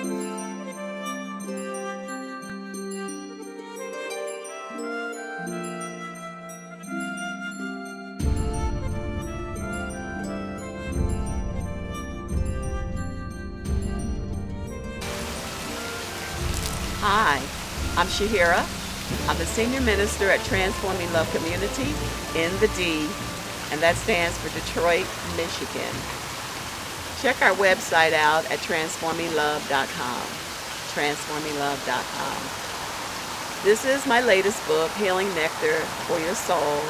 Hi, I'm Shaheerah. I'm the Senior Minister at Transforming Love Community in the D, and that stands for Detroit, Michigan. Check our website out at transforminglove.com. Transforminglove.com. This is my latest book, Healing Nectar for Your Soul,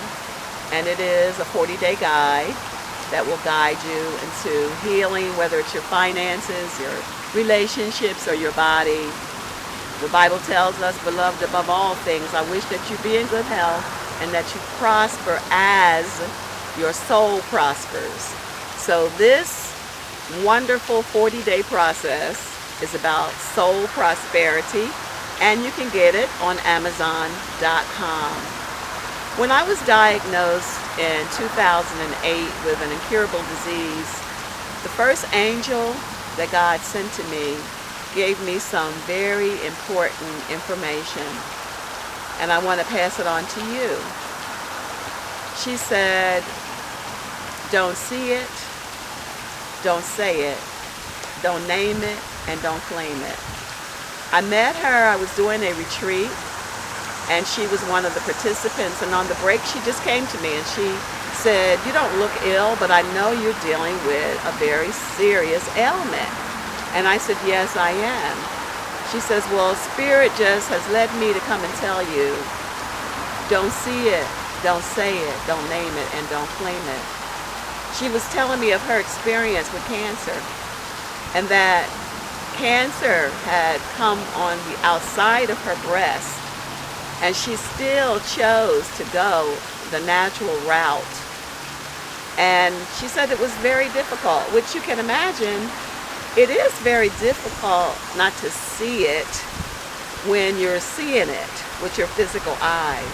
and it is a 40-day guide that will guide you into healing, whether it's your finances, your relationships, or your body. The Bible tells us, beloved above all things, I wish that you be in good health and that you prosper as your soul prospers. So this wonderful 40-day process is about soul prosperity, and you can get it on Amazon.com. When I was diagnosed in 2008 with an incurable disease, the first angel that God sent to me gave me some very important information, and I want to pass it on to you. She said, don't see it, don't say it, don't name it, and don't claim it. I met her, I was doing a retreat, and she was one of the participants, and on the break she just came to me and she said, you don't look ill, but I know you're dealing with a very serious ailment. And I said, yes, I am. She says, well, Spirit just has led me to come and tell you, don't see it, don't say it, don't name it, and don't claim it. She was telling me of her experience with cancer, and that cancer had come on the outside of her breast, and she still chose to go the natural route. And she said it was very difficult, which you can imagine. It is very difficult not to see it when you're seeing it with your physical eyes.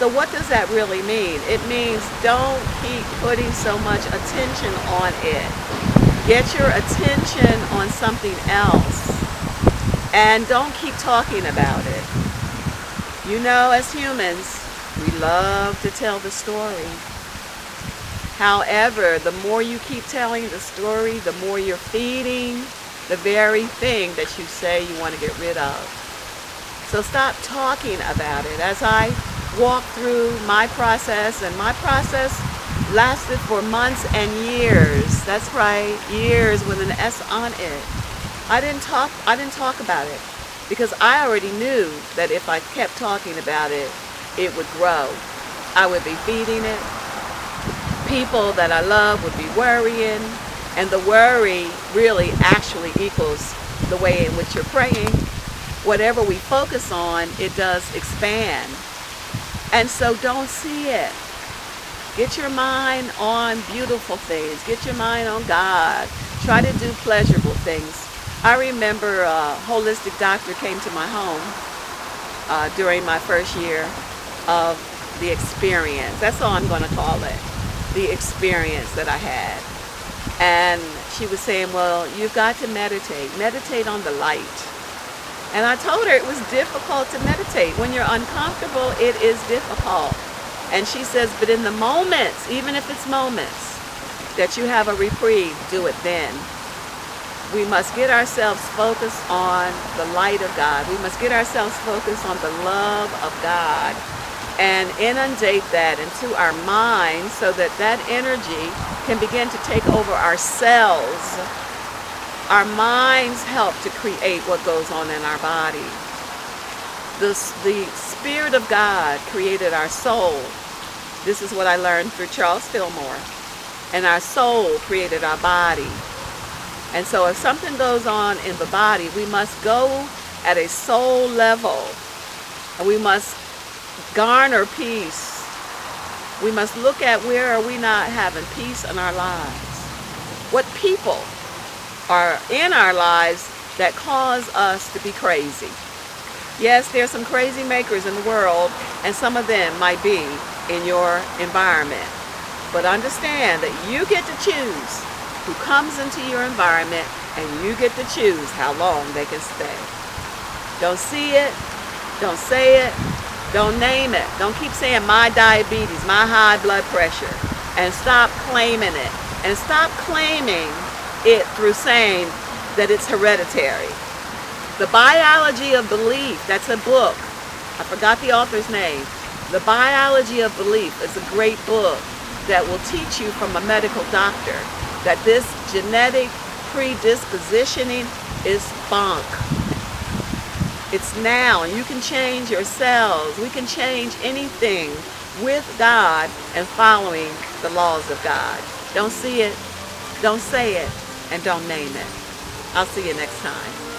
So what does that really mean? It means don't keep putting so much attention on it. Get your attention on something else, and don't keep talking about it. You know, as humans, we love to tell the story. However, the more you keep telling the story, the more you're feeding the very thing that you say you want to get rid of. So stop talking about it. As I walked through my process, and my process lasted for months and years. That's right, years with an S on it. I didn't talk about it because I already knew that if I kept talking about it, it would grow. I would be feeding it. People that I love would be worrying, and the worry really actually equals the way in which you're praying. Whatever we focus on, it does expand. And so don't see it. Get your mind on beautiful things. Get your mind on God. Try to do pleasurable things. I remember a holistic doctor came to my home during my first year of the experience. That's all I'm going to call it. The experience that I had. And she was saying, well, you've got to meditate on the light. And I told her it was difficult to meditate. When you're uncomfortable, it is difficult. And she says, but in the moments, even if it's moments that you have a reprieve, do it then. We must get ourselves focused on the light of God. We must get ourselves focused on the love of God, and inundate that into our minds so that that energy can begin to take over our cells. Our minds help to create what goes on in our body. The Spirit of God created our soul. This is what I learned through Charles Fillmore. And our soul created our body. And so if something goes on in the body, we must go at a soul level. And we must garner peace. We must look at where are we not having peace in our lives. What people are in our lives that cause us to be crazy. Yes, there's some crazy makers in the world, and some of them might be in your environment. But understand that you get to choose who comes into your environment, and you get to choose how long they can stay. Don't see it, don't say it, don't name it. Don't keep saying my diabetes, my high blood pressure, and stop claiming it. And stop claiming it through saying that it's hereditary. The Biology of Belief, that's a book. I forgot the author's name. The Biology of Belief is a great book that will teach you from a medical doctor that this genetic predispositioning is bunk. It's now, and you can change your cells. We can change anything with God and following the laws of God. Don't see it, don't say it, and don't name it. I'll see you next time.